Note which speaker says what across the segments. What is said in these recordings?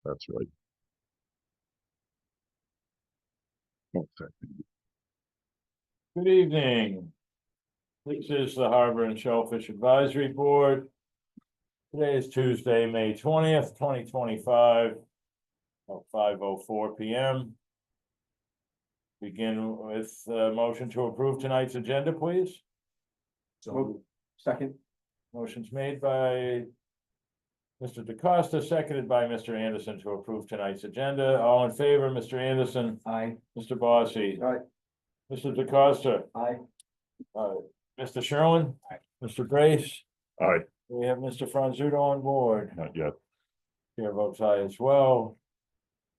Speaker 1: That's right. Okay.
Speaker 2: Good evening. This is the Harbor and Shellfish Advisory Board. Today is Tuesday, May 20th, 2025, at 5:04 p.m. Begin with a motion to approve tonight's agenda, please.
Speaker 3: So, second.
Speaker 2: Motion's made by Mr. DeCosta, seconded by Mr. Anderson to approve tonight's agenda. All in favor, Mr. Anderson,
Speaker 3: Aye.
Speaker 2: Mr. Bossy,
Speaker 3: Aye.
Speaker 2: Mr. DeCosta,
Speaker 3: Aye.
Speaker 2: Mr. Sherwin, Mr. Brace.
Speaker 1: Aye,
Speaker 2: We have Mr. Franzuto on board.
Speaker 1: not yet.
Speaker 2: Chair votes aye as well.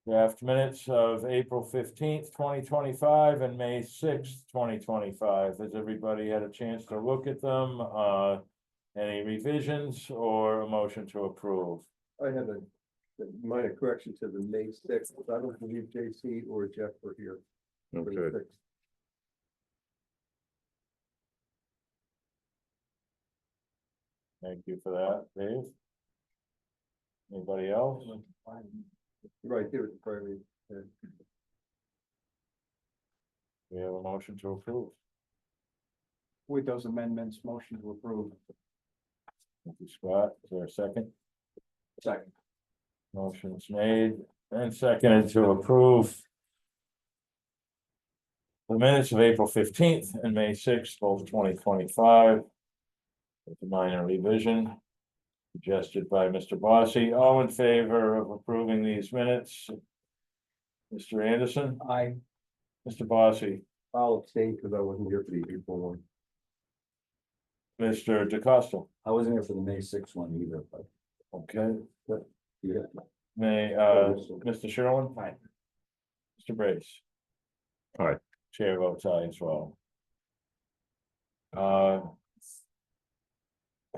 Speaker 2: Draft minutes of April 15th, 2025 and May 6th, 2025. Has everybody had a chance to look at them? Any revisions or a motion to approve?
Speaker 3: I had a minor correction to the May 6th. I don't believe JC or Jeff were here. for the
Speaker 1: Okay,
Speaker 3: 6th.
Speaker 2: Thank you for that, Dave. Anybody else?
Speaker 3: You're right, there was a primary.
Speaker 2: We have a motion to approve.
Speaker 4: With those amendments, motion to approve.
Speaker 2: Thank you, Scott. Is there a second?
Speaker 4: Second.
Speaker 2: Motion's made and seconded to approve the minutes of April 15th and May 6th, both 2025. With a minor revision suggested by Mr. Bossy. All in favor of approving these minutes? Mr. Anderson,
Speaker 4: Aye.
Speaker 2: Mr. Bossy,
Speaker 3: I'll abstain because I wasn't here for the April one.
Speaker 2: Mr. DeCosta.
Speaker 4: I wasn't here for the May 6th one either, but.
Speaker 2: Okay,
Speaker 3: Yeah.
Speaker 2: may, Mr. Sherwin?
Speaker 4: Aye.
Speaker 2: Mr. Brace?
Speaker 1: Aye.
Speaker 2: Chair votes aye as well.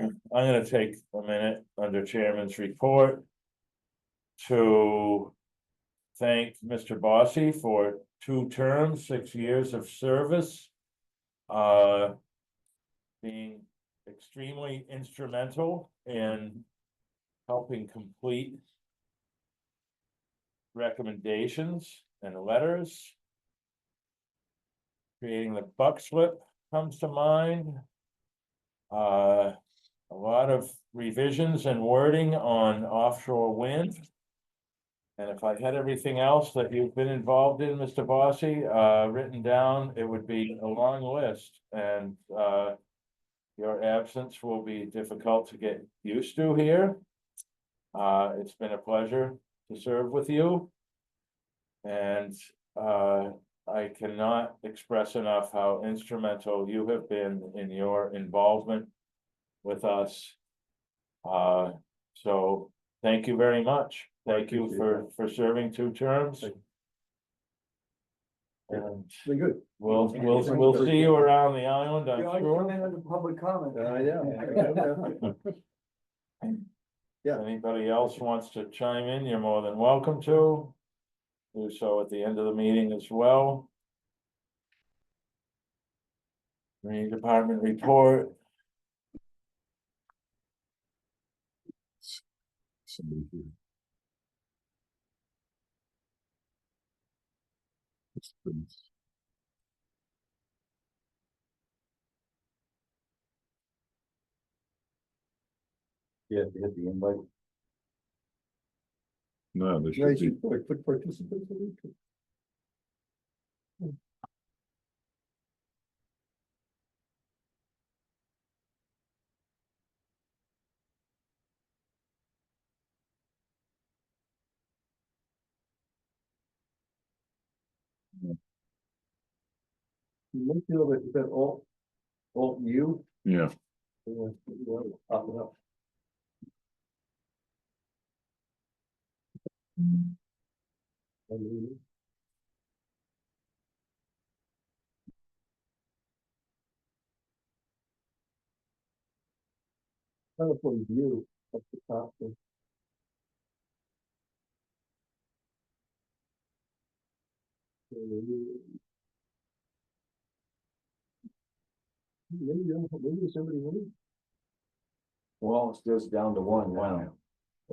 Speaker 2: I'm gonna take a minute under Chairman's report to thank Mr. Bossy for 2 terms, 6 years of service. Being extremely instrumental in helping complete recommendations and letters. Creating the buck slip comes to mind. A lot of revisions and wording on offshore wind. And if I had everything else that you've been involved in, Mr. Bossy, written down, it would be a long list, and your absence will be difficult to get used to here. It's been a pleasure to serve with you. And I cannot express enough how instrumental you have been in your involvement with us. So thank you very much. Thank you for serving 2 terms. And
Speaker 3: Very good.
Speaker 2: we'll see you around the island, I'm sure.
Speaker 4: Under public comment.
Speaker 3: Yeah.
Speaker 2: If anybody else wants to chime in, you're more than welcome to. Do so at the end of the meeting as well. Marine Department report.
Speaker 1: Somebody here.
Speaker 4: Yeah, you hit the invite.
Speaker 1: No, there
Speaker 3: Yeah,
Speaker 1: should
Speaker 3: you
Speaker 1: be.
Speaker 3: should put participants in it. You may feel that all you.
Speaker 1: Yeah,
Speaker 3: Pop it up. Telephone view up the top. Maybe somebody will.
Speaker 4: Well, it's just down to one now.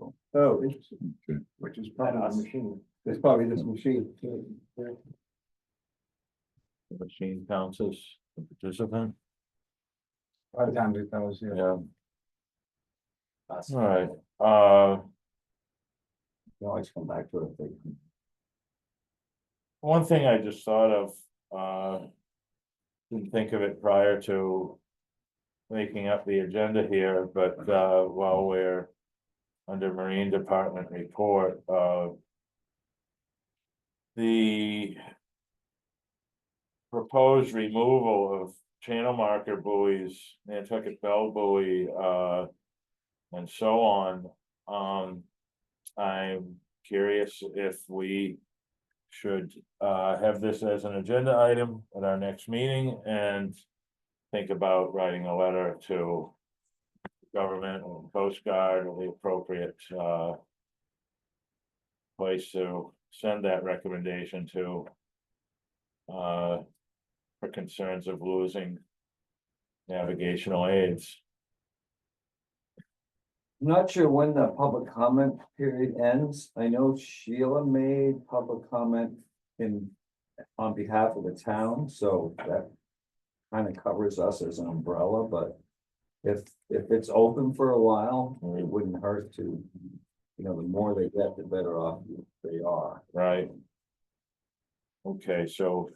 Speaker 3: Oh, interesting.
Speaker 4: which is probably
Speaker 3: Us.
Speaker 4: the machine.
Speaker 3: It's probably this machine. Yeah.
Speaker 2: The machine counts as a participant,
Speaker 4: By the time it goes, yeah.
Speaker 2: yeah,
Speaker 3: Us.
Speaker 2: all right,
Speaker 3: You always come back to it.
Speaker 2: one thing I just thought of, didn't think of it prior to making up the agenda here, but, while we're under Marine Department report, the proposed removal of channel marker buoys, Nantucket Bell buoy, and so on. I'm curious if we should, have this as an agenda item at our next meeting and think about writing a letter to government or Coast Guard or the appropriate, place to send that recommendation to, for concerns of losing navigational aids.
Speaker 5: I'm not sure when the public comment period ends. I know Sheila made public comment on behalf of the town, so that kind of covers us as an umbrella, but if it's open for a while, it wouldn't hurt to, the more they get, the better off they are.
Speaker 2: Right. Okay, so,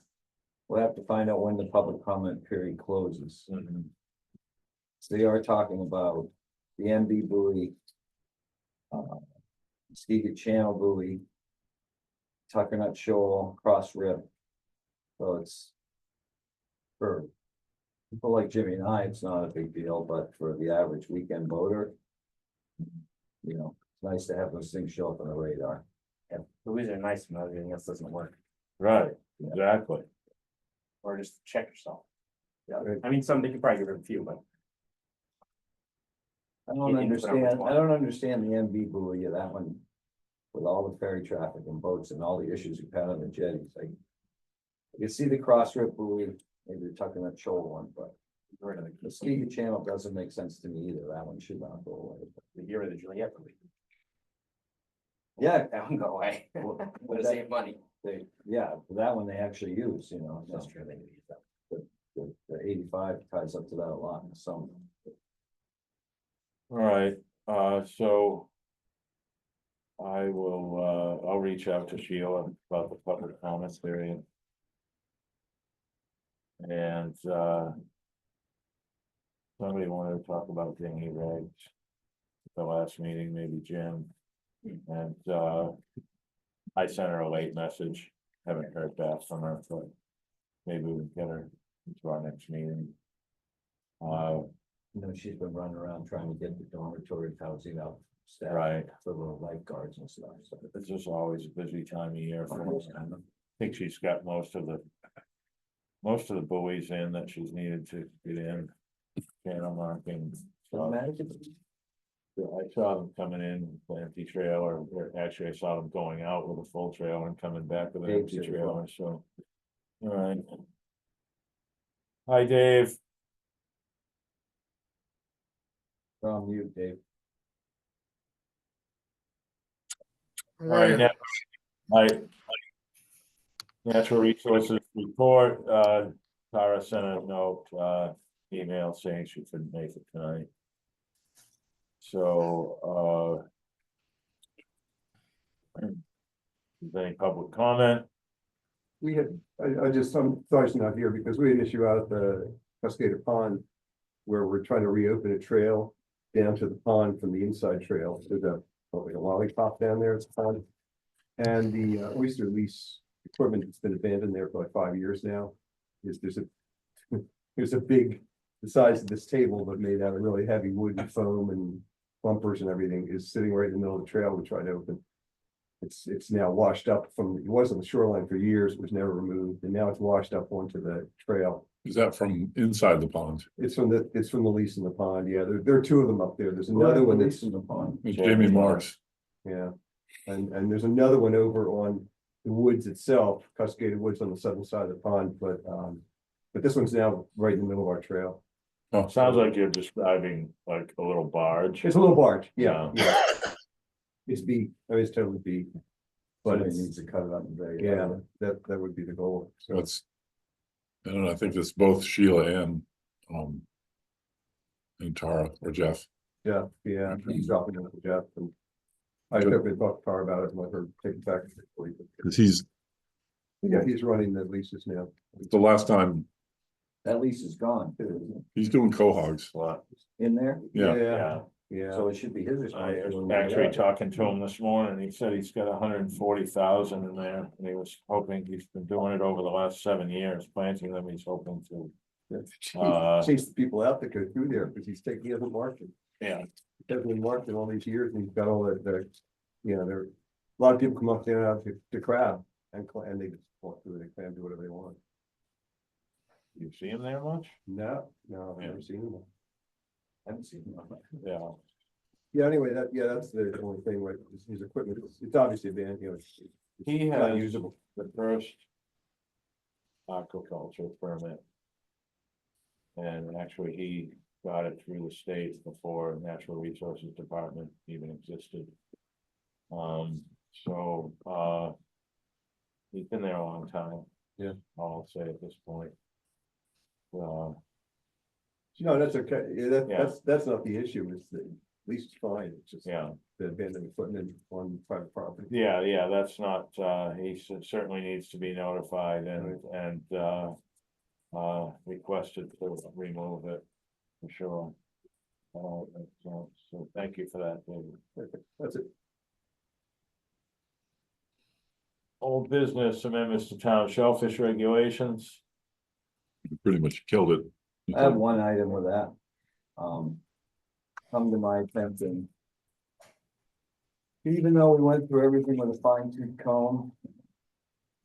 Speaker 5: We'll have to find out when the public comment period closes. So they are talking about the MB buoy, Muskegon Channel buoy, Tuckernut Shoal, Cross Rip. So it's for people like Jimmy and I, it's not a big deal, but for the average weekend boater, it's nice to have those things show up on the radar.
Speaker 6: Yeah, buoys are nice when everything else doesn't work,
Speaker 2: right, exactly.
Speaker 6: or just check yourself.
Speaker 5: Yeah.
Speaker 6: I mean, some, they could probably get rid of a few, but
Speaker 5: I don't understand the MB buoy, that one, with all the ferry traffic and boats and all the issues we've had on the jetties, you see the Cross Rip buoy, maybe the Tuckernut Shoal one, but
Speaker 6: get rid of the
Speaker 5: Muskegon Channel doesn't make sense to me either, that one should not go away.
Speaker 6: get rid of the Juliet buoy.
Speaker 5: Yeah,
Speaker 6: That one go away. Would save money.
Speaker 5: that one they actually use,
Speaker 6: That's true, they could use that.
Speaker 5: the 85 ties up to that a lot in the summer.
Speaker 2: All right, so. I'll reach out to Sheila about the public comments period. And, somebody wanted to talk about dinghy regs. At the last meeting, maybe Jim, and, I sent her a late message, haven't heard back from her, but maybe we can get her into our next meeting.
Speaker 5: She's been running around trying to get the dormitory housing out. Staff
Speaker 2: Right.
Speaker 5: for the lifeguards and stuff, so.
Speaker 2: It's just always a busy time of year for us. I think she's got most of the buoys in that she's needed to get in. Channel marking. So I saw them coming in with an empty trailer, or actually I saw them going out with a full trailer and coming back with an
Speaker 5: Dave's
Speaker 2: empty
Speaker 5: here as
Speaker 2: trailer,
Speaker 5: well.
Speaker 2: so. All right. Hi, Dave.
Speaker 5: From you, Dave.
Speaker 2: All right, now, natural resources report, Tara sent a note, email saying she couldn't make it tonight. So, is there any public comment?
Speaker 3: We had, I'm sorry she's not here because we had an issue out at the Cascada Pond where we're trying to reopen a trail down to the pond from the inside trail. There's like a lollipop down there, it's a pond. And the oyster lease equipment that's been abandoned there for like 5 years now. There's a big, the size of this table, but made out of really heavy wood and foam and bumpers and everything is sitting right in the middle of the trail we tried to open. It's now washed up it was on the shoreline for years, it was never removed, and now it's washed up onto the trail.
Speaker 1: Is that from inside the pond?
Speaker 3: It's from the lease in the pond, yeah, there are two of them up there, there's another one that's,
Speaker 5: in the pond.
Speaker 1: It's Jamie Marks.
Speaker 3: yeah. And there's another one over on the woods itself, Cascada Woods on the southern side of the pond, but this one's now right in the middle of our trail.
Speaker 1: Oh,
Speaker 2: Sounds like you're describing like a little barge.
Speaker 3: It's a little barge, yeah. It's B, I mean, it's totally B. But
Speaker 5: Somebody
Speaker 3: it's,
Speaker 5: needs to cut it up and very.
Speaker 3: yeah, that would be the goal, so.
Speaker 1: That's. I don't know, I think it's both Sheila and Tara or Jeff.
Speaker 3: Yeah, yeah, he's dropping it to Jeff and. I definitely talked to Tara about it and let her take it back.
Speaker 1: Cause he's,
Speaker 3: Yeah, he's running the leases now.
Speaker 1: the last time,
Speaker 5: That lease is gone too, isn't it?
Speaker 1: he's doing cohogs.
Speaker 2: What?
Speaker 5: In there,
Speaker 1: Yeah,
Speaker 2: Yeah,
Speaker 3: Yeah,
Speaker 5: so it should be his
Speaker 2: I
Speaker 5: responsibility.
Speaker 2: was actually talking to him this morning, he said he's got 140,000 in there, and he was hoping, he's been doing it over the last 7 years, planting them, he's hoping to.
Speaker 3: chase the people out that go through there, because he hasn't marked it.
Speaker 2: Yeah,
Speaker 3: He hasn't been marked in all these years, and he's got all the, you know, there, a lot of people come up there out to crab, and they just walk through, they can do whatever they want.
Speaker 2: you see him there much?
Speaker 3: No, I've
Speaker 2: Yeah.
Speaker 3: never seen him.
Speaker 5: Haven't seen him.
Speaker 2: Yeah,
Speaker 3: Yeah, anyway, that's the only thing with his equipment, it's obviously been, you know, it's
Speaker 2: he
Speaker 3: not
Speaker 2: has
Speaker 3: usable.
Speaker 2: the first aquaculture permit. And actually, he got it through the state before Natural Resources Department even existed. He's been there a long time.
Speaker 3: Yeah.
Speaker 2: I'll say at this point.
Speaker 3: No, that's okay, yeah,
Speaker 2: Yeah.
Speaker 3: that's not the issue, it's the lease is fine, it's just
Speaker 2: Yeah,
Speaker 3: the abandoned equipment on private property.
Speaker 2: yeah, that's not, he certainly needs to be notified and requested to remove it, for sure. So thank you for that, David.
Speaker 3: Okay, that's it.
Speaker 2: Old business amendments to town shellfish regulations.
Speaker 1: pretty much killed it.
Speaker 5: I have one item with that. Come to my attention. Even though we went through everything with a fine tooth comb.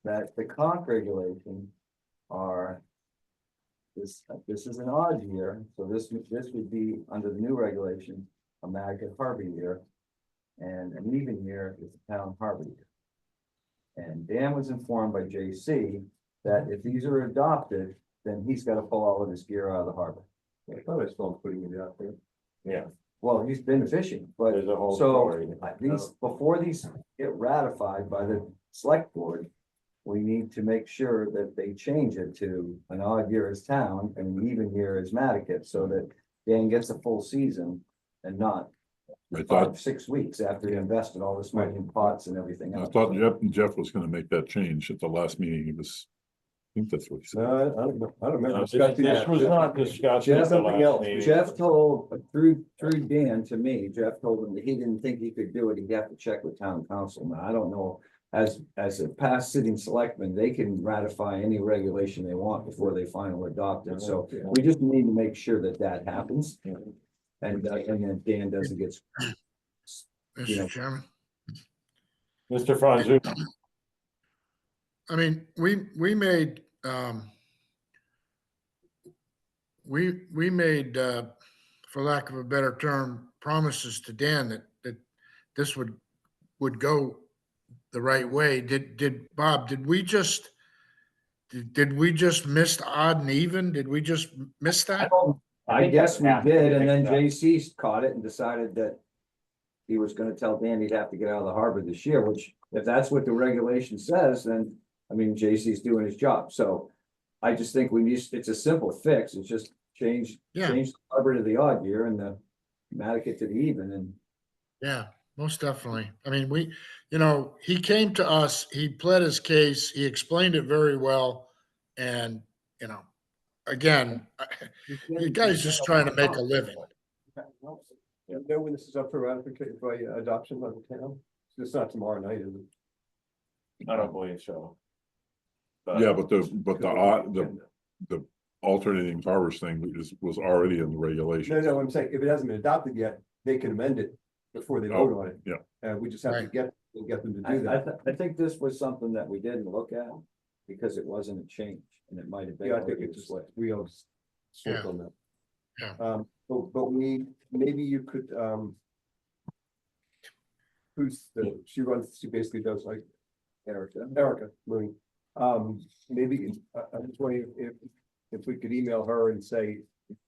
Speaker 5: That the conch regulation are. This is an odd year, so this would be under the new regulation, a Maggot harbor year. And an even year is a town harbor year. And Dan was informed by JC that if these are adopted, then he's got to pull all of his gear out of the harbor.
Speaker 3: I thought I saw him putting it out there.
Speaker 2: Yeah,
Speaker 5: Well, he's been fishing, but
Speaker 2: there's a whole
Speaker 5: so
Speaker 2: story.
Speaker 5: these, before these get ratified by the select board. We need to make sure that they change it to an odd year as town and an even year as Mattakit, so that Dan gets a full season and not.
Speaker 1: I thought,
Speaker 5: 5-6 weeks after he invested all this money in pots and everything
Speaker 1: I
Speaker 5: else.
Speaker 1: thought Jeff was gonna make that change at the last meeting. He was, I think that's what he said.
Speaker 3: No, I don't know, I don't remember.
Speaker 2: This
Speaker 3: discussing that.
Speaker 2: was not discussed at
Speaker 3: Jeff,
Speaker 2: the
Speaker 3: something
Speaker 2: last
Speaker 3: else.
Speaker 2: meeting.
Speaker 5: Jeff told, through Dan to me, Jeff told him that he didn't think he could do it, he'd have to check with town council. Now, I don't know, as a past sitting selectman, they can ratify any regulation they want before they finally adopt it, so we just need to make sure that that happens. And then Dan doesn't get. You know.
Speaker 7: Mr. Chairman,
Speaker 2: Mr. Franz,
Speaker 7: I mean, we made, we made, for lack of a better term, promises to Dan that this would go the right way. Bob, did we just miss the odd and even? Did we just miss that?
Speaker 5: I guess we
Speaker 6: Yeah,
Speaker 5: did,
Speaker 6: I
Speaker 5: and then
Speaker 6: think
Speaker 5: JC caught it and decided that. He was gonna tell Dan he'd have to get out of the harbor this year, which if that's what the regulation says, then, I mean, JC's doing his job, so. I just think it's a simple fix, it's just change
Speaker 7: Yeah,
Speaker 5: the harbor to the odd year and the Mattakit to the even, and
Speaker 7: yeah, most definitely. I mean, he came to us, he pled his case, he explained it very well. And, again, you guys just trying to make a living.
Speaker 3: You know when this is up for ratification by adoption by the town? It's not tomorrow night, is it?
Speaker 2: I don't believe so.
Speaker 1: Yeah, but the alternating harvest thing was already in the regulation.
Speaker 3: No, I'm saying, if it hasn't been adopted yet, they can amend it before they vote on it.
Speaker 1: yeah.
Speaker 3: We just have to
Speaker 7: Right.
Speaker 3: get them to
Speaker 5: I,
Speaker 3: do that.
Speaker 5: I think this was something that we didn't look at. Because it wasn't a change, and it might have been.
Speaker 3: Yeah, I think
Speaker 5: already
Speaker 3: it's just
Speaker 5: this way.
Speaker 3: like, we all slipped
Speaker 7: Yeah.
Speaker 3: on that.
Speaker 7: Yeah.
Speaker 3: But maybe you could, she basically does like Erica Mooney. Maybe, I'm just wondering if we could email her and say,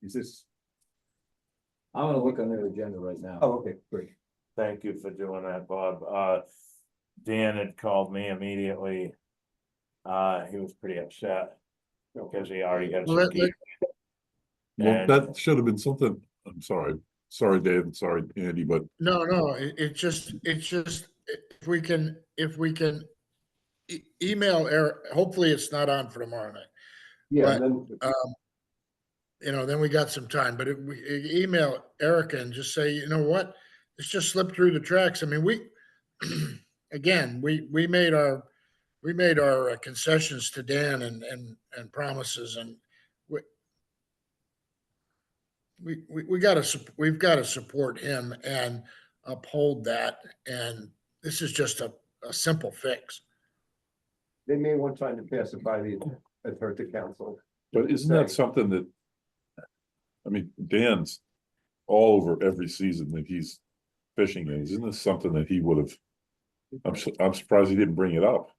Speaker 3: is this,
Speaker 5: I'm gonna look on their agenda right now.
Speaker 3: oh, okay, great.
Speaker 2: Thank you for doing that, Bob. Dan had called me immediately. He was pretty upset because he already had
Speaker 7: Well,
Speaker 2: some
Speaker 7: let-
Speaker 2: key.
Speaker 1: Well,
Speaker 2: And-
Speaker 1: that should have been something, I'm sorry, Dave, sorry, Andy, but
Speaker 7: No, it's just, if we can email Eric, hopefully it's not on for tomorrow night.
Speaker 3: Yeah,
Speaker 7: But,
Speaker 3: and then,
Speaker 7: Then we got some time, but if we email Erica and just say, you know what? It's just slipped through the tracks. I mean, again, we made our concessions to Dan and promises, and we've got to support him and uphold that. And this is just a simple fix.
Speaker 3: they may want time to pacify the authority council.
Speaker 1: But isn't that something that? I mean, Dan's all over every season that he's fishing in. Isn't this something that he would have? I'm surprised he didn't bring it up.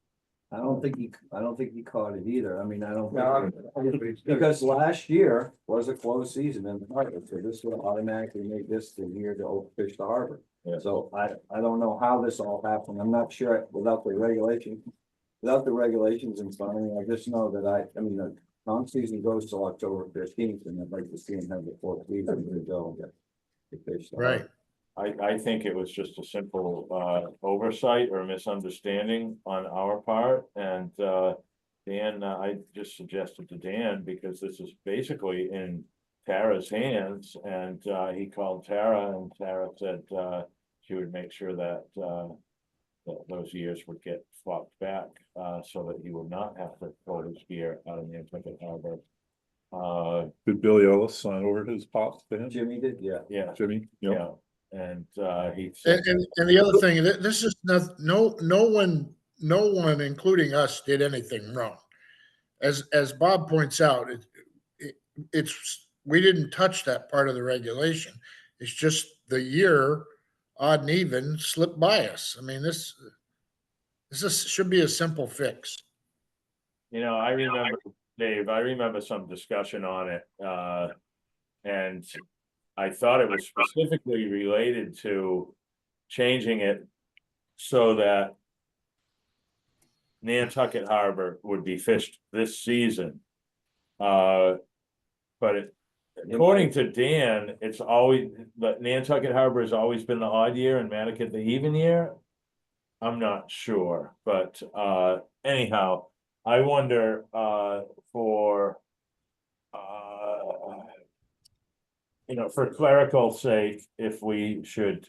Speaker 5: I don't think he caught it either. I mean, I don't
Speaker 3: No,
Speaker 5: think, because last year was a closed season in the harbor, so this will automatically make this the year to overfish the harbor.
Speaker 2: Yeah.
Speaker 5: So I don't know how this all happened. I'm not sure without the regulations in front of me. I just know that I mean, the conch season goes till October 15th, and I'd like to see him have the 4th season to go to fish the
Speaker 7: Right.
Speaker 5: harbor.
Speaker 2: I think it was just a simple oversight or misunderstanding on our part, and Dan, I just suggested to Dan, because this is basically in Tara's hands, and he called Tara, and Tara said she would make sure that those years would get swapped back, so that he would not have to pull his gear out of Nantucket Harbor.
Speaker 1: Did Billy Ellis sign over his pops to him?
Speaker 5: Jimmy did, yeah.
Speaker 2: Yeah,
Speaker 1: Jimmy? Yep.
Speaker 2: yeah, and he said.
Speaker 7: And the other thing, this is no one, including us, did anything wrong. As Bob points out, we didn't touch that part of the regulation. It's just the year, odd and even, slipped by us. I mean, this should be a simple fix.
Speaker 2: You know, I remember, Dave, I remember some discussion on it, and I thought it was specifically related to changing it so that Nantucket Harbor would be fished this season. But according to Dan, it's always, but Nantucket Harbor has always been the odd year and Mattocket the even year. I'm not sure, but anyhow, I wonder for for clerical sake, if we should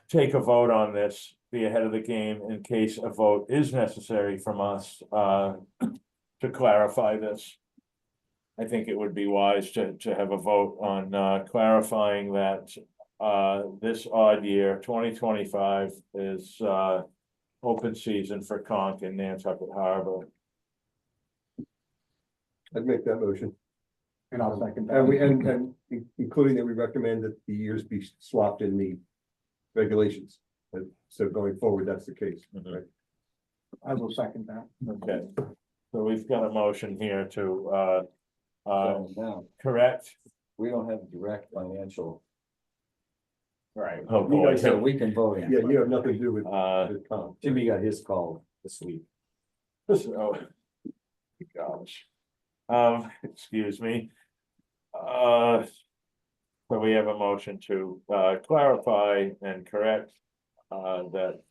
Speaker 2: take a vote on this, be ahead of the game in case a vote is necessary from us to clarify this. I think it would be wise to have a vote on clarifying that this odd year, 2025, is open season for conch in Nantucket Harbor.
Speaker 3: I'd make that motion.
Speaker 4: And I'll second that.
Speaker 3: And including that we recommend that the years be swapped in the regulations. So going forward, that's the case,
Speaker 2: Mhm.
Speaker 3: right?
Speaker 4: I will second that.
Speaker 2: Okay, so we've got a motion here to
Speaker 5: So now,
Speaker 2: correct.
Speaker 5: we don't have direct financial,
Speaker 2: Right. Oh,
Speaker 3: You
Speaker 2: boy.
Speaker 3: guys
Speaker 5: so we can vote.
Speaker 3: Yeah, you have nothing to do with
Speaker 2: Uh,
Speaker 3: the comp.
Speaker 5: Jimmy got his call this week.
Speaker 2: oh, gosh. Excuse me. So we have a motion to clarify and correct that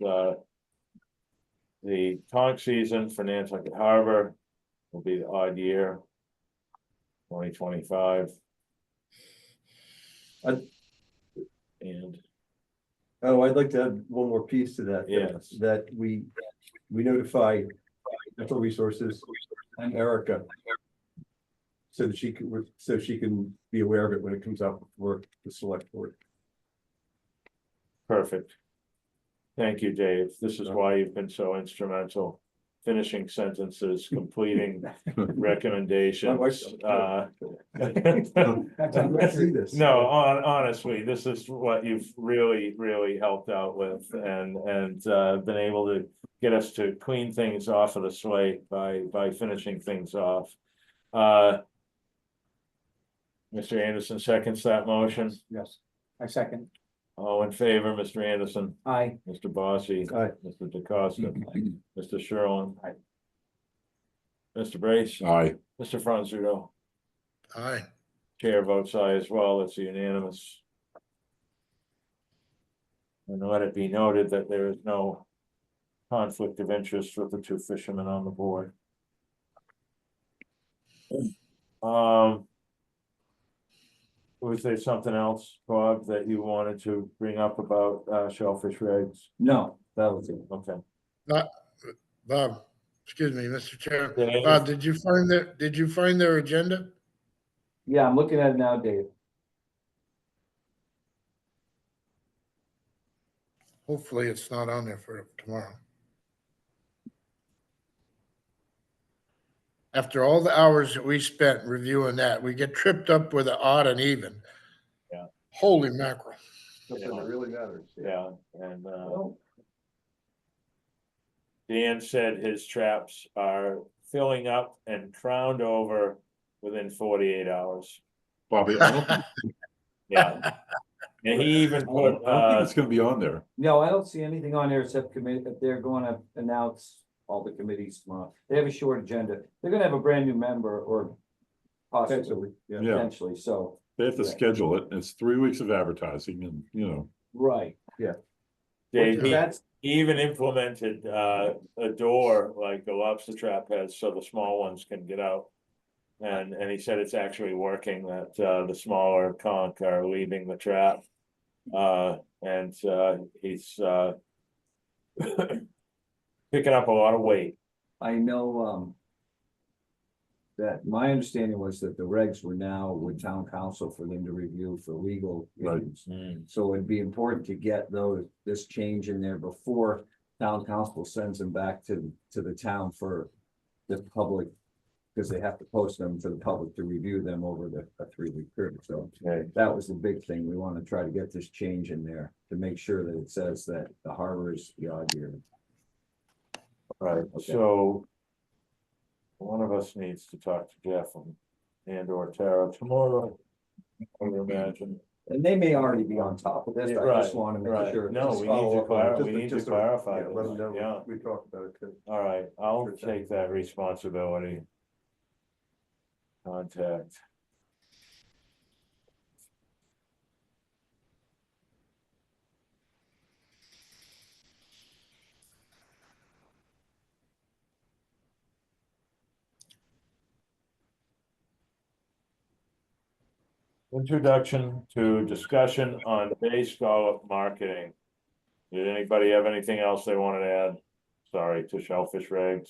Speaker 2: the conch season for Nantucket Harbor will be the odd year, 2025. And
Speaker 3: Oh, I'd like to add one more piece to that.
Speaker 2: Yes.
Speaker 3: That we notify Natural Resources and Erica. So that she can be aware of it when it comes out before the select board.
Speaker 2: perfect. Thank you, Dave. This is why you've been so instrumental. Finishing sentences, completing recommendations.
Speaker 3: That's how I see this.
Speaker 2: No, honestly, this is what you've really helped out with and been able to get us to clean things off of the slate by finishing things off. Mr. Anderson seconds that motion.
Speaker 4: Yes, I second.
Speaker 2: All in favor, Mr. Anderson,
Speaker 4: Aye.
Speaker 2: Mr. Bossy,
Speaker 3: Aye.
Speaker 2: Mr. DeCosta, Mr. Sherlin. Mr. Brace,
Speaker 1: Aye,
Speaker 2: Mr. Franzuto,
Speaker 7: Aye.
Speaker 2: chair votes aye as well, it's unanimous. And let it be noted that there is no conflict of interest with the two fishermen on the board. Was there something else, Bob, that you wanted to bring up about shellfish regs?
Speaker 5: No, that was it.
Speaker 2: Okay.
Speaker 7: Bob, excuse me, Mr. Chair.
Speaker 2: Yeah, yeah.
Speaker 7: Bob, did you find their agenda?
Speaker 5: Yeah, I'm looking at it now, Dave.
Speaker 7: Hopefully it's not on there for tomorrow. After all the hours that we spent reviewing that, we get tripped up with the odd and even.
Speaker 2: Yeah.
Speaker 7: Holy mackerel.
Speaker 3: Something that really matters.
Speaker 2: Yeah, and
Speaker 5: Well,
Speaker 2: Dan said his traps are filling up and crowned over within 48 hours.
Speaker 1: Bobby, I don't think,
Speaker 2: Yeah. And he even
Speaker 1: I
Speaker 2: put,
Speaker 1: don't think it's gonna be on there.
Speaker 5: no, I don't see anything on there except committee, if they're gonna announce all the committees tomorrow. They have a short agenda. They're gonna have a brand new member or possibly,
Speaker 3: Potentially, yeah.
Speaker 1: Yeah,
Speaker 5: potentially, so,
Speaker 1: they have to
Speaker 5: Yeah.
Speaker 1: schedule it, and it's 3 weeks of advertising and,
Speaker 5: right.
Speaker 2: Dave, he
Speaker 5: That's,
Speaker 2: even implemented a door like the lobster trap has, so the small ones can get out. And he said it's actually working, that the smaller conch are leaving the trap. And he's picking up a lot of weight.
Speaker 5: I know, that my understanding was that the regs were now with town council for them to review for legal
Speaker 1: Right.
Speaker 5: issues. So it'd be important to get this change in there before town council sends them back to the town for the public. Because they have to post them to the public to review them over a 3-week period, so
Speaker 2: Okay.
Speaker 5: that was the big thing. We want to try to get this change in there to make sure that it says that the harbor is the odd year.
Speaker 2: Right,
Speaker 5: Okay.
Speaker 2: so. One of us needs to talk to Jeff and or Tara tomorrow. I would imagine.
Speaker 5: And they may already be on top of this,
Speaker 2: Yeah,
Speaker 5: I just
Speaker 2: right,
Speaker 5: want to make
Speaker 2: right.
Speaker 5: sure.
Speaker 2: No,
Speaker 3: Just
Speaker 2: we
Speaker 3: follow
Speaker 2: need to
Speaker 3: up on it,
Speaker 2: we need to
Speaker 3: just
Speaker 2: clarify
Speaker 3: yeah, let them
Speaker 2: this,
Speaker 3: know
Speaker 2: yeah.
Speaker 3: we talked about it too.
Speaker 2: All right, I'll
Speaker 3: Sure thing.
Speaker 2: take that responsibility. Contact. Introduction to discussion on Bay Scallop marketing. Did anybody have anything else they wanted to add? Sorry, to shellfish regs.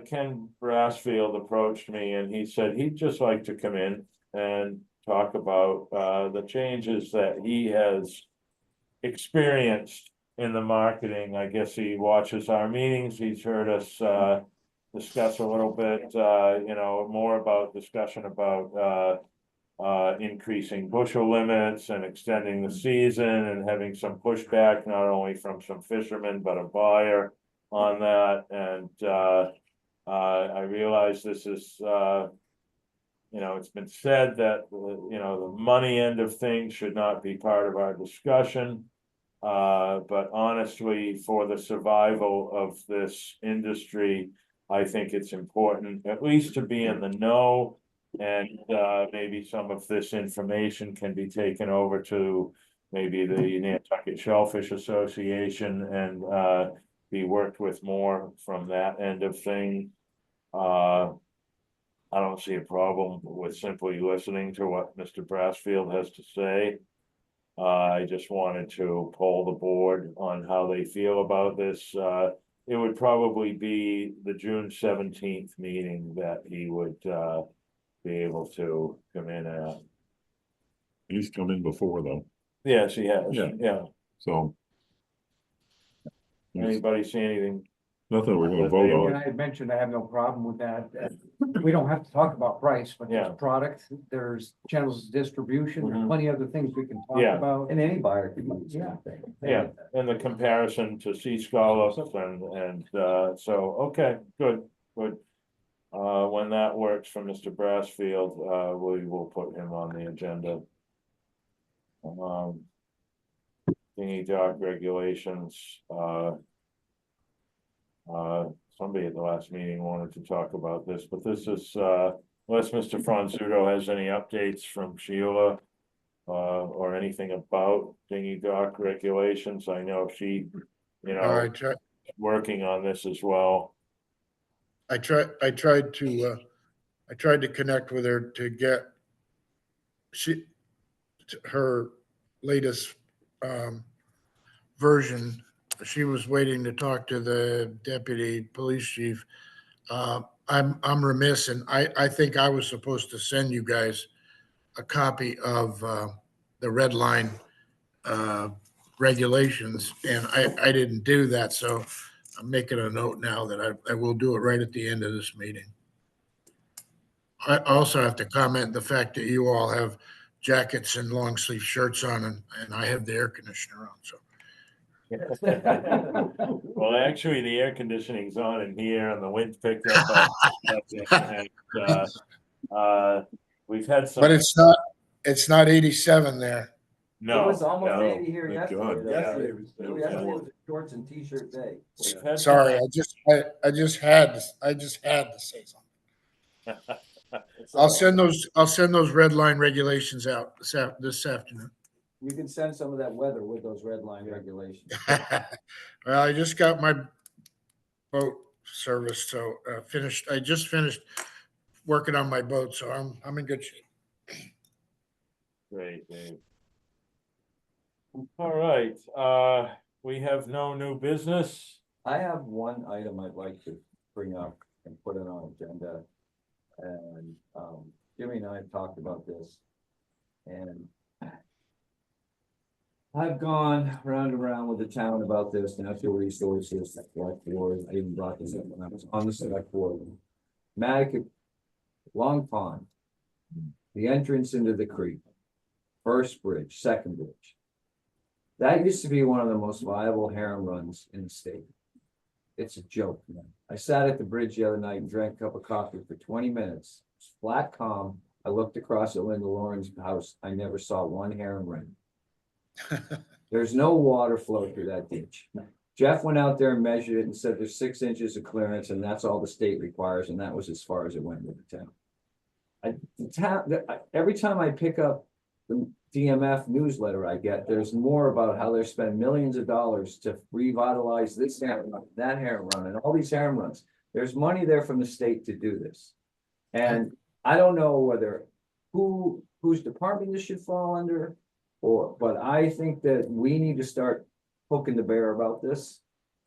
Speaker 2: Ken Brassfield approached me and he said he'd just like to come in and talk about the changes that he has experienced in the marketing. I guess he watches our meetings. He's heard us discuss a little bit, more about discussion about increasing bushel limits and extending the season and having some pushback, not only from some fishermen, but a buyer on that. And I realize this is, it's been said that, the money end of things should not be part of our discussion. But honestly, for the survival of this industry, I think it's important at least to be in the know. And maybe some of this information can be taken over to maybe the Nantucket Shellfish Association and be worked with more from that end of thing. I don't see a problem with simply listening to what Mr. Brassfield has to say. I just wanted to poll the board on how they feel about this. It would probably be the June 17th meeting that he would be able to come in at.
Speaker 1: he's come in before though,
Speaker 2: Yes, he has,
Speaker 1: Yeah.
Speaker 2: yeah.
Speaker 1: so. There's
Speaker 2: Anybody see anything?
Speaker 1: nothing we're gonna vote
Speaker 4: And
Speaker 1: on.
Speaker 4: I had mentioned I have no problem with that. We don't have to talk about price, but
Speaker 2: Yeah.
Speaker 4: there's product, there's channels of distribution, there's
Speaker 2: Mhm.
Speaker 4: plenty of other things we can talk
Speaker 2: Yeah.
Speaker 4: about.
Speaker 5: And any buyer can use
Speaker 4: Yeah.
Speaker 5: anything.
Speaker 2: Yeah, and the comparison to sea scallops and so, okay, good. When that works for Mr. Brassfield, we will put him on the agenda. Thingy dock regulations, somebody at the last meeting wanted to talk about this, but this is, unless Mr. Franzuto has any updates from Sheila. Or anything about dinghy dock regulations, I know she, you
Speaker 7: I
Speaker 2: know,
Speaker 7: tried,
Speaker 2: working on this as well.
Speaker 7: I tried to connect with her to get her latest, version. She was waiting to talk to the deputy police chief. I'm remiss, and I think I was supposed to send you guys a copy of, the red line, uh, regulations, and I didn't do that, so I'm making a note now that I will do it right at the end of this meeting. I also have to comment the fact that you all have jackets and long sleeve shirts on, and I have the air conditioner on, so.
Speaker 2: Well, actually, the air conditioning's on in here and the wind picked up. And, we've had some.
Speaker 7: But it's not 87 there.
Speaker 2: No.
Speaker 5: It was almost
Speaker 2: no.
Speaker 5: 80 here
Speaker 1: Thank
Speaker 5: yesterday.
Speaker 1: God.
Speaker 5: though.
Speaker 3: Yesterday was.
Speaker 5: Yesterday was a shorts and t-shirt day.
Speaker 2: We've had
Speaker 7: Sorry,
Speaker 2: some-
Speaker 7: I just had to say something.
Speaker 5: It's all right.
Speaker 7: I'll send those red line regulations out this afternoon.
Speaker 5: You can send some of that weather with those red line regulations.
Speaker 7: Well, I just got my boat service, so I just finished working on my boat, so I'm in good shape.
Speaker 2: Great, Dave. All right, we have no new business.
Speaker 5: I have one item I'd like to bring up and put it on agenda. And Jimmy and I have talked about this. And I've gone round and round with the town about this, natural resources, select board. I even brought this up when I was on the select board. Mattocket, Long Pond, the entrance into the creek, first bridge, second bridge. That used to be one of the most viable herring runs in the state. It's a joke, man. I sat at the bridge the other night and drank a cup of coffee for 20 minutes. It's flat calm. I looked across at Linda Lauren's house. I never saw one herring run. There's no water flow through that ditch. Jeff went out there and measured it and said there's 6 inches of clearance and that's all the state requires, and that was as far as it went with the town. Every time I pick up the DMF newsletter I get, there's more about how they're spending millions of dollars to revitalize this herring run, that herring run, and all these herring runs. There's money there from the state to do this. And I don't know whether whose department this should fall under, but I think that we need to start poking the bear about this.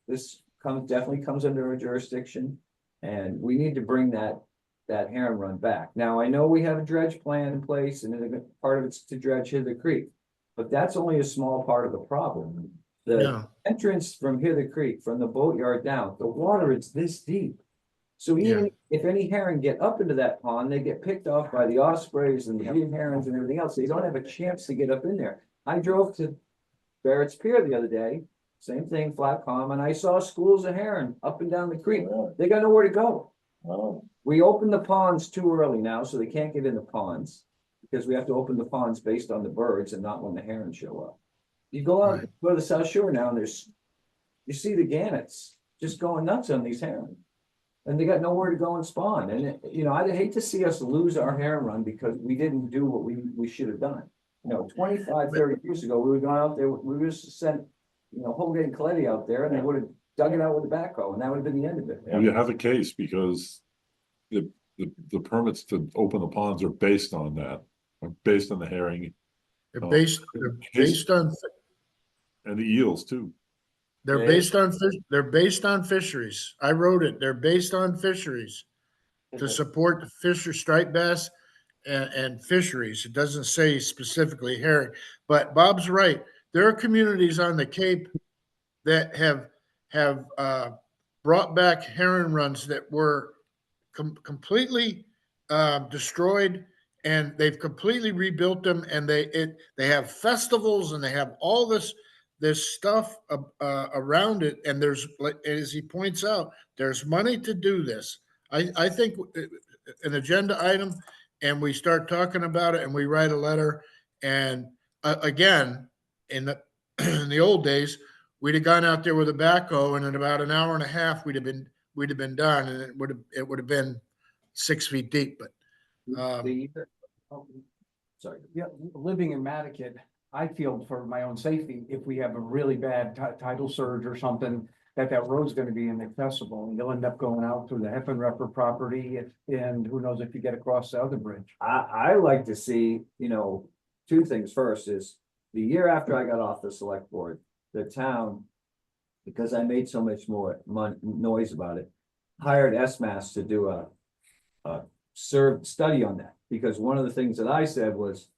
Speaker 5: This definitely comes under our jurisdiction, and we need to bring that herring run back. Now, I know we have a dredge plan in place, and part of it's to dredge Hither Creek, but that's only a small part of the problem. The
Speaker 7: Yeah.
Speaker 5: entrance from Hither Creek, from the boatyard down, the water is this deep. So even if any herring get up into that pond, they get picked off by the ospreys and the green herons and everything else. They don't have a chance to get up in there. I drove to Barrett's Pier the other day, same thing, flat calm, and I saw schools of heron up and down the creek. They got nowhere to go.
Speaker 2: Oh,
Speaker 5: We opened the ponds too early now, so they can't get in the ponds. Because we have to open the ponds based on the birds and not when the herons show up. You go out, go to the South Shore now, and you see the gannets just going nuts on these herons. And they got nowhere to go and spawn. And I'd hate to see us lose our heron run because we didn't do what we should have done. 25, 30 years ago, we would gone out there, we would just sent, Holgate and Coletti out there, and they would have dug it out with a backhoe, and that would have been the end of it.
Speaker 1: Well, you have a case because the permits to open the ponds are based on that, are based on the herring
Speaker 7: They're based on,
Speaker 1: and the eels too.
Speaker 7: they're based on fisheries. I wrote it. They're based on fisheries to support the striped bass and fisheries. It doesn't say specifically herring, but Bob's right. There are communities on the Cape that have brought back herring runs that were completely destroyed, and they've completely rebuilt them, and they have festivals and they have all this stuff around it, and there's, as he points out, there's money to do this. I think an agenda item, and we start talking about it, and we write a letter, and again, in the, in the old days, we'd have gone out there with a backhoe and in about an hour and a half, we'd have been done and it would have been 6 feet deep, but,
Speaker 5: Sorry.
Speaker 4: Yeah, living in Mattocket, I feel for my own safety, if we have a really bad tidal surge or something, that road's gonna be inaccessible, and you'll end up going out through the Heffenrepper property, and who knows if you get across the other bridge.
Speaker 5: I like to see, two things. First is the year after I got off the select board, the town, because I made so much more noise about it, hired SMAS to do a study on that. Because one of the things that I said was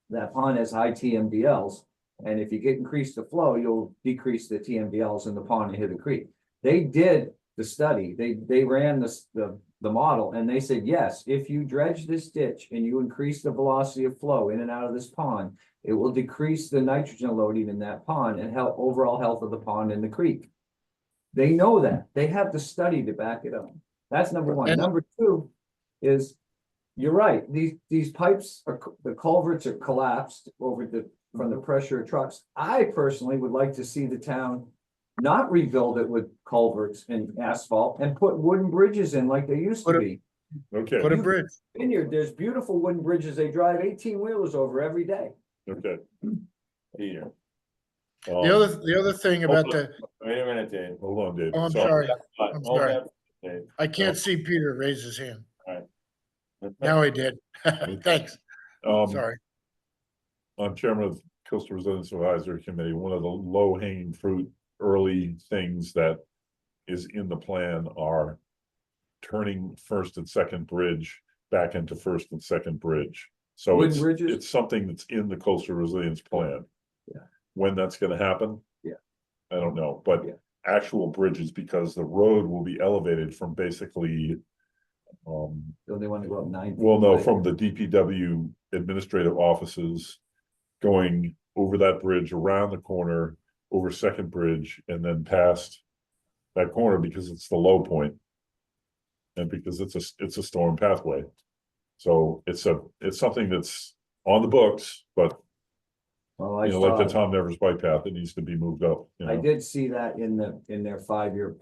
Speaker 5: that pond has high TMDLs. And if you increase the flow, you'll decrease the TMDLs in the pond and hit the creek. They did the study, they ran the model, and they said, yes, if you dredge this ditch and you increase the velocity of flow in and out of this pond, it will decrease the nitrogen loading in that pond and help overall health of the pond and the creek. They know that, they have the study to back it up. That's number one.
Speaker 7: And-
Speaker 5: Number two is, you're right, these pipes the culverts are collapsed from the pressure of trucks. I personally would like to see the town not rebuild it with culverts and asphalt and put wooden bridges in like they used to
Speaker 7: Put a-
Speaker 5: be.
Speaker 1: Okay,
Speaker 7: put a bridge.
Speaker 5: Vineyard, there's beautiful wooden bridges they drive 18-wheelers over every day.
Speaker 1: okay.
Speaker 2: Peter,
Speaker 7: The other thing about the,
Speaker 2: wait a minute, Dave.
Speaker 1: Hold on, Dave.
Speaker 7: oh, I'm
Speaker 1: So-
Speaker 7: sorry.
Speaker 2: Hold
Speaker 7: I'm sorry.
Speaker 2: that, Dave.
Speaker 7: I can't see Peter raise his hand.
Speaker 2: Now,
Speaker 7: Now he did. Thanks.
Speaker 1: Um,
Speaker 7: Sorry.
Speaker 1: I'm chairman of Coastal Resilience Advisory Committee. One of the low hanging fruit, early things that is in the plan are turning first and second bridge back into first and second bridge. So
Speaker 5: Wooden
Speaker 1: it's,
Speaker 5: bridges?
Speaker 1: it's something that's in the coastal resilience plan.
Speaker 5: Yeah.
Speaker 1: When that's gonna happen?
Speaker 5: Yeah.
Speaker 1: I don't know, but
Speaker 5: Yeah.
Speaker 1: actual bridges, because the road will be elevated from basically,
Speaker 5: So they want to go up 9 feet.
Speaker 1: well, no,
Speaker 5: higher.
Speaker 1: from the DPW administrative offices going over that bridge, around the corner, over Second Bridge, and then past that corner because it's the low point. And because it's a storm pathway. So it's something that's on the books, but
Speaker 5: Well, I
Speaker 1: like the
Speaker 5: saw,
Speaker 1: Tom Nevers bike path, it needs to be moved up,
Speaker 5: I did see that in their 5-year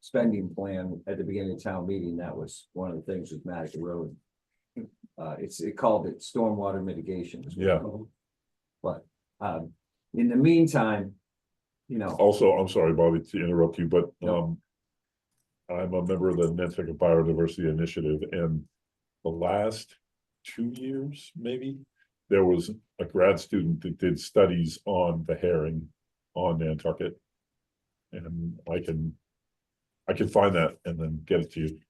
Speaker 5: spending plan at the beginning of town meeting. That was one of the things with Mattocket Road. It called it stormwater mitigation. is what it's
Speaker 1: Yeah.
Speaker 5: called. But, in the meantime,
Speaker 1: Also, I'm sorry, Bobby, to interrupt you, but,
Speaker 5: No.
Speaker 1: I'm a member of the Nantucket Biodiversity Initiative, and the last 2 years, maybe, there was a grad student that did studies on the herring on Nantucket. And I can find that and then get it to you.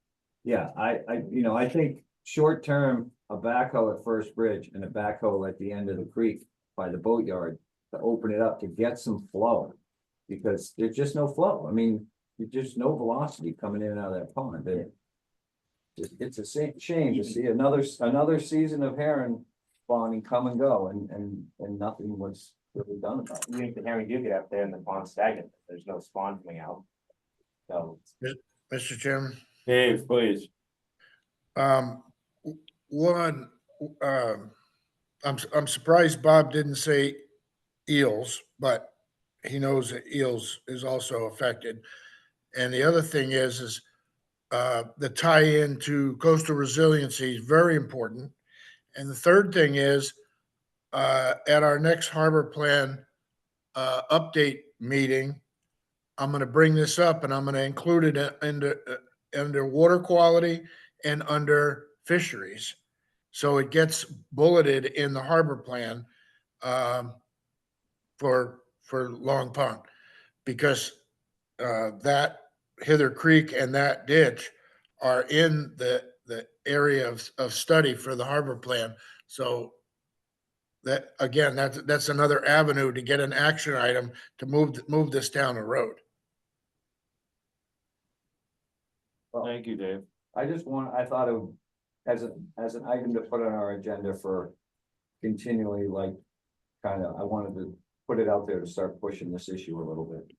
Speaker 5: yeah, I think short term, a backhoe at First Bridge and a backhoe at the end of the creek by the boatyard to open it up to get some flow. Because there's just no flow. I mean, there's just no velocity coming in and out of that pond. It's a shame to see another season of herring spawning come and go and nothing was really done about it.
Speaker 6: Even if the herring do get up there and the pond's stagnant, there's no spawn coming out. So
Speaker 7: Mr. Chairman.
Speaker 2: Dave, please.
Speaker 7: One, I'm surprised Bob didn't say eels, but he knows that eels is also affected. And the other thing is the tie-in to coastal resiliency is very important. And the third thing is, at our next harbor plan, update meeting, I'm gonna bring this up and I'm gonna include it under water quality and under fisheries. So it gets bulleted in the harbor plan, for Long Pond. Because, that Hither Creek and that ditch are in the area of study for the harbor plan. So that, again, that's another avenue to get an action item to move this down the road.
Speaker 2: Thank you, Dave.
Speaker 5: I thought of as an item to put on our agenda for continually I wanted to put it out there to start pushing this issue a little bit.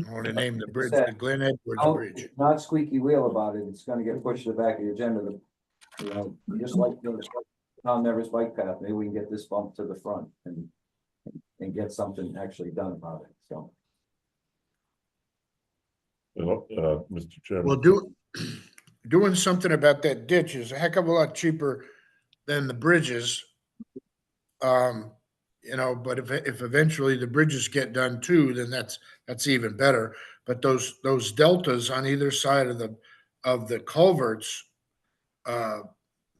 Speaker 7: I want to name the bridge the Glen Edwards Bridge.
Speaker 5: Not squeaky wheel about it, it's gonna get pushed to the back of the agenda, just like Tom Nevers bike path, maybe we can get this bump to the front and get something actually done about it, so.
Speaker 1: Mr. Chairman.
Speaker 7: Well, doing something about that ditch is a heck of a lot cheaper than the bridges. You know, but if eventually the bridges get done too, then that's even better. But those deltas on either side of the culverts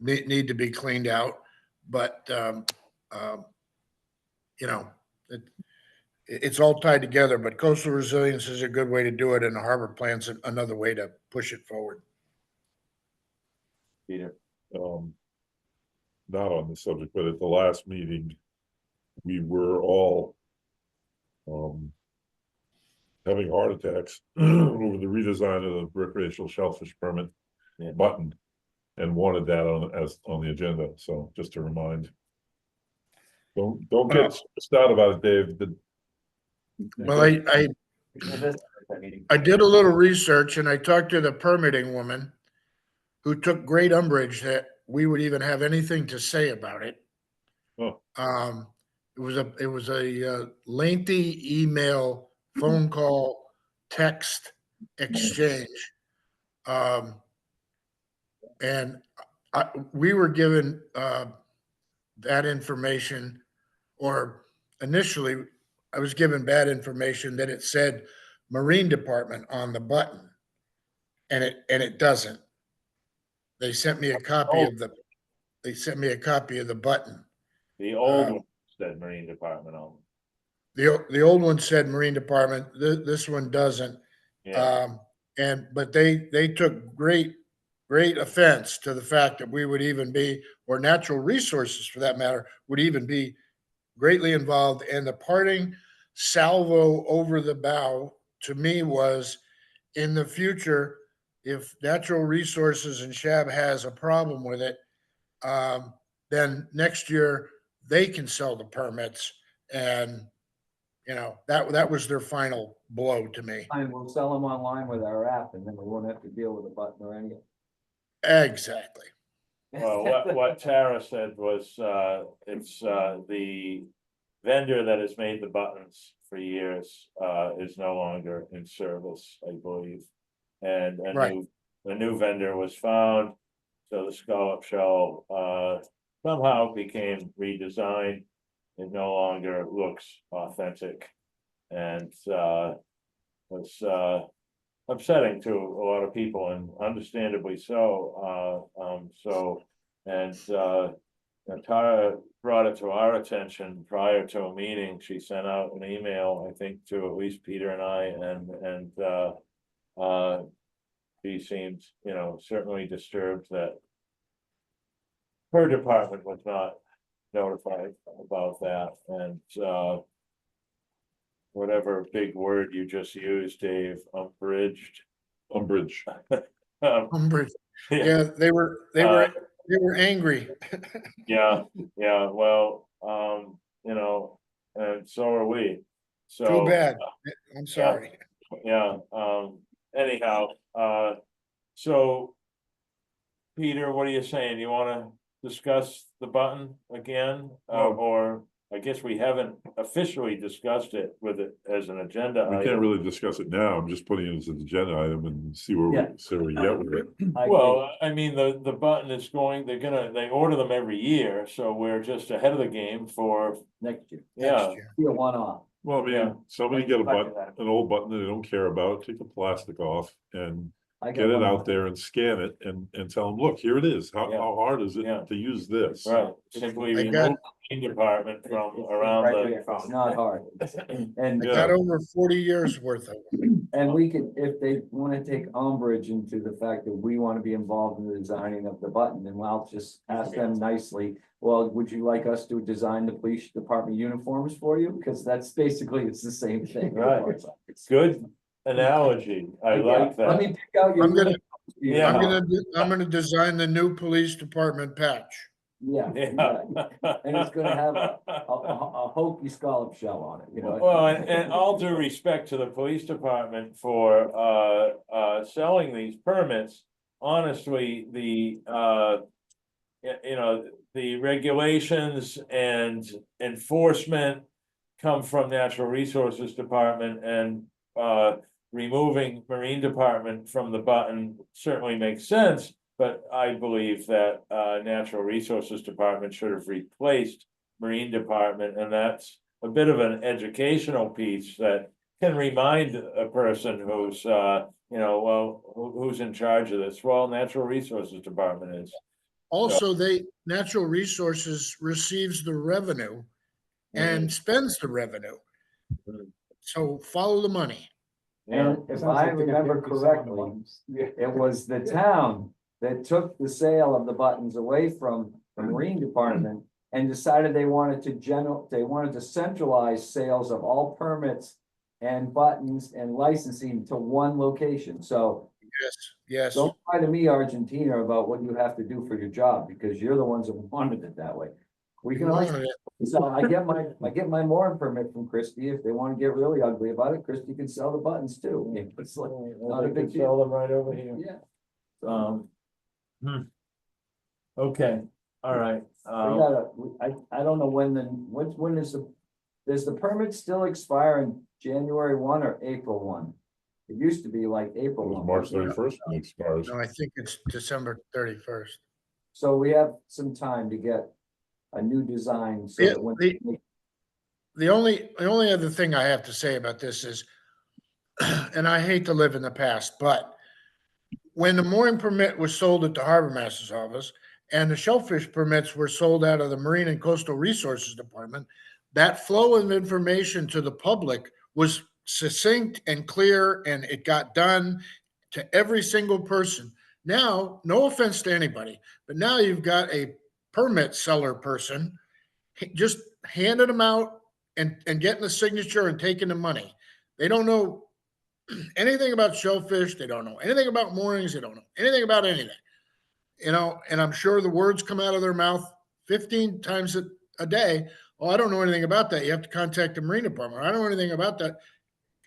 Speaker 7: need to be cleaned out. But you know, it's all tied together. But coastal resilience is a good way to do it, and the harbor plan's another way to push it forward.
Speaker 2: Peter,
Speaker 1: Not on the subject, but at the last meeting, we were all having heart attacks over the redesign of the recreational shellfish permit button, and wanted that on the agenda. So just to remind, don't get stressed out about it, Dave.
Speaker 7: Well, I did a little research and I talked to the permitting woman who took great umbrage that we would even have anything to say about it.
Speaker 1: Oh.
Speaker 7: It was a lengthy email, phone call, text exchange. And we were given that information, or initially I was given bad information that it said Marine Department on the button, and it doesn't. They sent me a copy of the button.
Speaker 2: the old one said Marine Department on.
Speaker 7: The old one said Marine Department. This one doesn't.
Speaker 2: Yeah,
Speaker 7: But they took great offense to the fact that we would even be, or natural resources for that matter, would even be greatly involved. And the parting salvo over the bow to me was, in the future, if natural resources and SHAB has a problem with it, then next year they can sell the permits. And you know, that was their final blow to me.
Speaker 5: And we'll sell them online with our app, and then we won't have to deal with a button or anything.
Speaker 7: Exactly.
Speaker 2: well, what Tara said was, it's, the vendor that has made the buttons for years, is no longer in service, I believe. And
Speaker 7: Right.
Speaker 2: a new vendor was found, so the scallop shell, somehow became redesigned. It no longer looks authentic, and was upsetting to a lot of people, and understandably so. Tara brought it to our attention prior to a meeting. She sent out an email, I think, to at least Peter and I, and she seemed, you know, certainly disturbed that her department was not notified about that, and whatever big word you just used, Dave, umbrage.
Speaker 7: Umbrage.
Speaker 2: Yeah,
Speaker 7: Yeah, they were angry.
Speaker 2: yeah, well, you know, and so are we, so.
Speaker 7: Too bad. I'm sorry.
Speaker 2: Yeah, anyhow, so. Peter, what are you saying? You wanna discuss the button again? Or I guess we haven't officially discussed it with it as an agenda
Speaker 1: We can't
Speaker 2: item.
Speaker 1: really discuss it now. I'm just putting it as an agenda item and see where we get with it.
Speaker 2: Well, I mean, the button is going, they order them every year, so we're just ahead of the game for,
Speaker 5: Next year,
Speaker 2: yeah.
Speaker 5: be a one-off.
Speaker 1: Well, I
Speaker 2: Yeah.
Speaker 1: mean, somebody get a button, an old button that they don't care about, take the plastic off and get it out there and scan it and tell them, look, here it is. How hard is it
Speaker 2: Yeah.
Speaker 1: to use this?
Speaker 2: Right, simply
Speaker 7: I got-
Speaker 2: remove the department from around
Speaker 5: It's not hard. And
Speaker 7: I got over 40 years worth of them.
Speaker 5: And we could, if they wanna take umbrage into the fact that we wanna be involved in the designing of the button, and I'll just ask them nicely. Well, would you like us to design the police department uniforms for you? Because that's basically, it's the same thing.
Speaker 2: Right. Good analogy, I like
Speaker 5: Let me
Speaker 2: that.
Speaker 5: pick out your.
Speaker 7: I'm gonna-
Speaker 2: Yeah.
Speaker 7: I'm gonna design the new police department patch.
Speaker 5: Yeah,
Speaker 2: Yeah.
Speaker 5: and it's gonna have a hokey scallop shell on it, you know?
Speaker 2: Well, and all due respect to the police department for selling these permits, honestly, you know, the regulations and enforcement come from Natural Resources Department and, removing Marine Department from the button certainly makes sense. But I believe that, Natural Resources Department should have replaced Marine Department, and that's a bit of an educational piece that can remind a person who's, well, who's in charge of this? Well, Natural Resources Department is.
Speaker 7: Also, Natural Resources receives the revenue and spends the revenue.
Speaker 2: Mhm.
Speaker 7: So follow the money.
Speaker 2: Yeah,
Speaker 5: And if
Speaker 4: Sounds
Speaker 5: I
Speaker 4: like they got
Speaker 5: remember
Speaker 4: 50 selling the
Speaker 5: correctly,
Speaker 4: buttons. Yeah.
Speaker 5: it was the town that took the sale of the buttons away from the Marine Department and decided they wanted to centralize sales of all permits and buttons and licensing to one location. So
Speaker 7: Yes, yes.
Speaker 5: don't lie to me, Argentina, about what you have to do for your job, because you're the ones that wanted it that way. We can always, so I get my mooring permit from Christie. If they want to get really ugly about it, Christie can sell the buttons too. It's like, not a
Speaker 2: they
Speaker 5: big
Speaker 2: could sell
Speaker 5: deal.
Speaker 2: them right over here.
Speaker 5: Yeah.
Speaker 2: Okay, all right.
Speaker 5: I don't know when does the permit still expire in January 1 or April 1? It used to be like
Speaker 1: It
Speaker 5: April
Speaker 1: was
Speaker 5: 1.
Speaker 1: March
Speaker 5: wasn't it?
Speaker 1: 31st when it expires.
Speaker 7: No, I think it's December 31st.
Speaker 5: So we have some time to get a new design so that when.
Speaker 7: The only other thing I have to say about this is, and I hate to live in the past, but when the mooring permit was sold at the harbor master's office and the shellfish permits were sold out of the Marine and Coastal Resources Department, that flow of information to the public was succinct and clear, and it got done to every single person. Now, no offense to anybody, but now you've got a permit seller person just handing them out and getting the signature and taking the money. They don't know anything about shellfish. They don't know anything about moorings. They don't know anything about anything. And I'm sure the words come out of their mouth 15 times a day. Oh, I don't know anything about that. You have to contact the Marine Department. I don't know anything about that.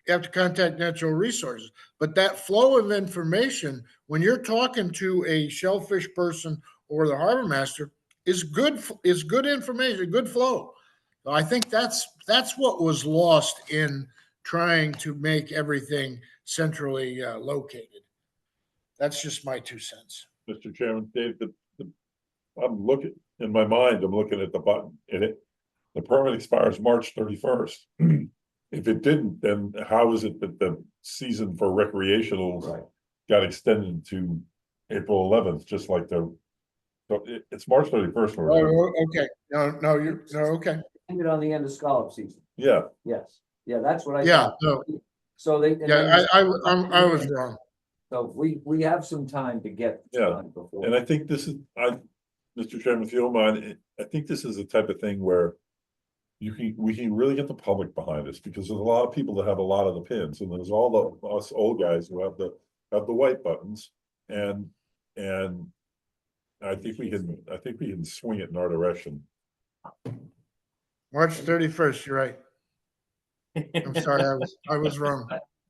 Speaker 7: You have to contact Natural Resources. But that flow of information, when you're talking to a shellfish person or the harbor master, is good information, good flow. So I think that's what was lost in trying to make everything centrally located. That's just my 2 cents.
Speaker 1: Mr. Chairman, Dave, I'm looking, in my mind, I'm looking at the button and the permit expires March 31st. If it didn't, then how is it that the season for recreational
Speaker 5: Right.
Speaker 1: got extended to April 11th, just like it's March 31st.
Speaker 7: Oh, okay. No, okay.
Speaker 5: Ended on the end of scallop season.
Speaker 1: Yeah,
Speaker 5: Yes. Yeah, that's what I
Speaker 7: Yeah,
Speaker 5: thought.
Speaker 7: no,
Speaker 5: So they. and
Speaker 7: yeah,
Speaker 5: then-
Speaker 7: I was wrong.
Speaker 5: So we have some time to get.
Speaker 1: Yeah,
Speaker 5: done before.
Speaker 1: and I think this is, Mr. Chairman, if you don't mind, I think this is the type of thing where we can really get the public behind us, because there's a lot of people that have a lot of the pins, and there's all the us old guys who have the white buttons, and I think we can swing it in our direction.
Speaker 7: March 31st, you're right. I'm sorry, I was wrong.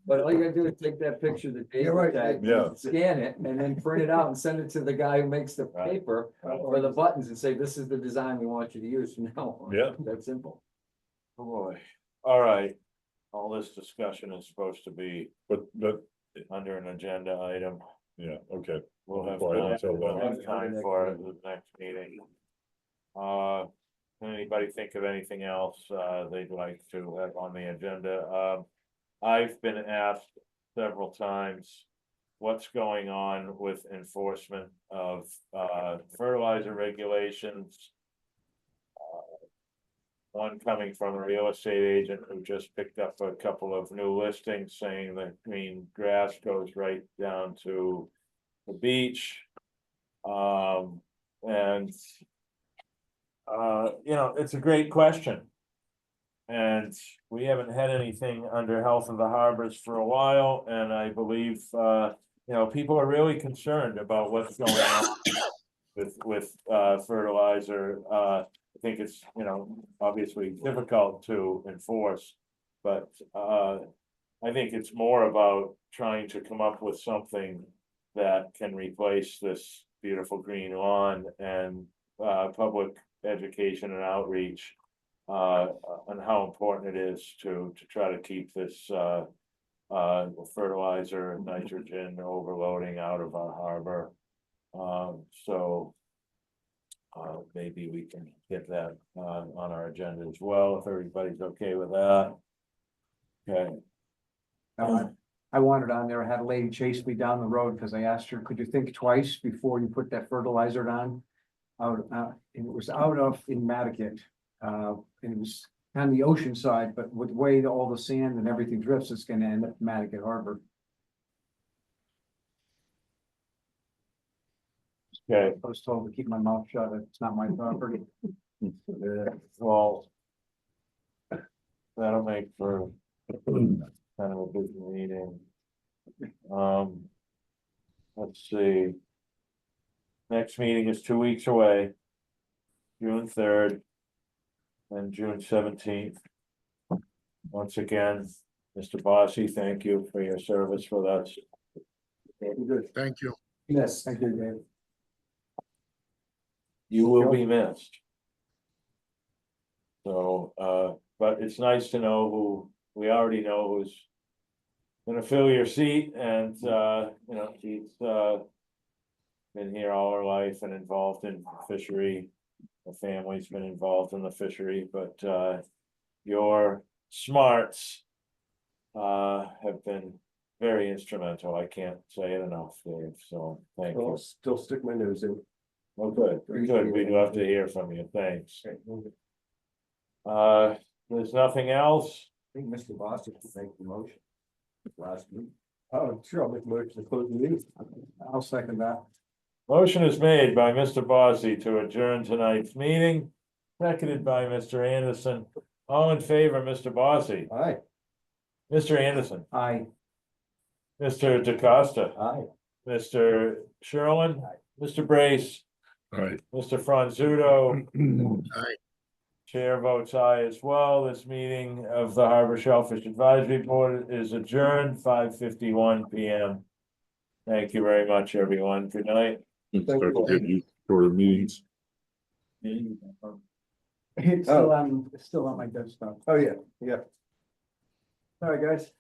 Speaker 5: But all you gotta do is take that picture that Dave
Speaker 3: right.
Speaker 5: tagged,
Speaker 1: Yeah.
Speaker 5: scan it, and then print it out and send it to the guy who makes the paper for the buttons and say, this is the design we want you to use from now on.
Speaker 1: Yeah.
Speaker 5: That's simple.
Speaker 2: Oh, boy. All right. All this discussion is supposed to be
Speaker 1: But
Speaker 2: under an agenda item.
Speaker 1: yeah, okay.
Speaker 2: We'll have
Speaker 1: Quiet
Speaker 2: time,
Speaker 1: until
Speaker 2: we'll
Speaker 1: then.
Speaker 2: have time for it at the next meeting. Anybody think of anything else, they'd like to have on the agenda? I've been asked several times what's going on with enforcement of, fertilizer regulations. One coming from a real estate agent who just picked up a couple of new listings saying that green grass goes right down to the beach. And it's a great question. And we haven't had anything under health of the harbors for a while, and I believe, people are really concerned about what's going on with fertilizer. I think it's, obviously difficult to enforce, but I think it's more about trying to come up with something that can replace this beautiful green lawn and public education and outreach. On how important it is to try to keep this, fertilizer and nitrogen overloading out of our harbor. So. Maybe we can get that, on our agenda as well, if everybody's okay with that. Okay,
Speaker 4: I wanted on there, I had a lady chase me down the road because I asked her, could you think twice before you put that fertilizer down? And it was out of in Matticat, and it was on the ocean side, but with the way all the sand and everything drifts, it's gonna end up in Matticat Harbor.
Speaker 2: okay,
Speaker 4: I was told to keep my mouth shut, it's not my property.
Speaker 2: well. That'll make for kind of a busy meeting. Let's see. Next meeting is 2 weeks away. June 3rd. And June 17th. Once again, Mr. Bossy, thank you for your service with us.
Speaker 7: Thank you.
Speaker 4: Yes, thank you, Dave.
Speaker 2: You will be missed. So, but it's nice to know who, we already know who's gonna fill your seat and, he's, been here all our life and involved in fishery. The family's been involved in the fishery, but, your smarts, have been very instrumental. I can't say it enough, Dave, so thank
Speaker 3: I'll
Speaker 2: you.
Speaker 3: still stick my nose in.
Speaker 2: Oh, good, good. We'd love to hear from you. Thanks. There's nothing else.
Speaker 5: I think Mr. Bostic will make the motion. Last week.
Speaker 3: Oh, sure, I'll make a motion to close the meeting.
Speaker 4: I'll second that.
Speaker 2: Motion is made by Mr. Bossy to adjourn tonight's meeting, seconded by Mr. Anderson. All in favor, Mr. Bossy,
Speaker 3: Aye.
Speaker 2: Mr. Anderson,
Speaker 4: Aye.
Speaker 2: Mr. DeCosta,
Speaker 5: Aye.
Speaker 2: Mr. Sherlin, Mr. Brace,
Speaker 1: All right.
Speaker 2: Mr. Franzuto.
Speaker 7: Aye.
Speaker 2: Chair votes aye as well. This meeting of the Harbor Shellfish Advisory Board is adjourned 5:51 PM. Thank you very much, everyone. Good night.
Speaker 1: Start to get used to the meetings.
Speaker 4: It's still on my desktop.
Speaker 3: Oh, yeah, yeah. All right, guys.